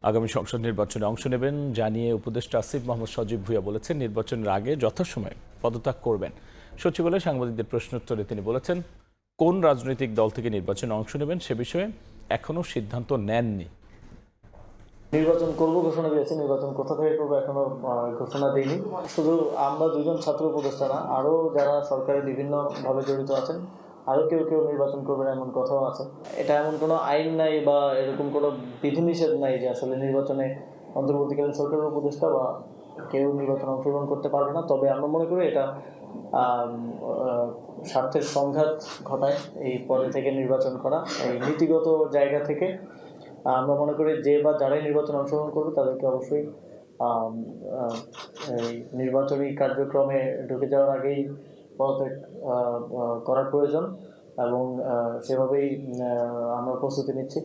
আগামী সংসদ নির্বাচনে অংশ নেবেন জানিয়ে উপদেষ্টা আসিফ মোহাম্মদ সজীব ভুঁইয়া বলেছেন, নির্বাচনের আগে যথাসময়ে পদত্যাগ করবেন। সচিবালয়ে সাংবাদিকদের প্রশ্নোত্তরে তিনি বলেছেন, কোন রাজনৈতিক দল থেকে নির্বাচনে অংশ নেবেন সে বিষয়ে এখনও সিদ্ধান্ত নেননি। নির্বাচন করব ঘোষণা দিয়েছে, নির্বাচন কোথা থেকে করবো এখনো ঘোষণা দিইনি। শুধু আমরা দুজন ছাত্র উপদেষ্টা না, আরও যারা সরকারের বিভিন্নভাবে জড়িত আছেন, আরও কেউ কেউ নির্বাচন করবেন এমন কথাও আছে। এটা এমন কোনো আইন নাই বা এরকম কোনো বিধিনিষেধ নাই যে আসলে নির্বাচনে অন্তর্বর্তীকালীন সরকারের উপদেষ্টা বা কেউ নির্বাচনে অংশগ্রহণ করতে পারবে না। তবে আমরা মনে করি এটা স্বার্থের সংঘাত ঘটায় এই পদে থেকে নির্বাচন করা। এই নীতিগত জায়গা থেকে আমরা মনে করি যে বা যারাই নির্বাচনে অংশগ্রহণ করবে তাদেরকে অবশ্যই এই নির্বাচনী কার্যক্রমে ঢুকে যাওয়ার আগেই পদত্যাগ করার প্রয়োজন এবং সেভাবেই আমরা প্রস্তুতি নিচ্ছি।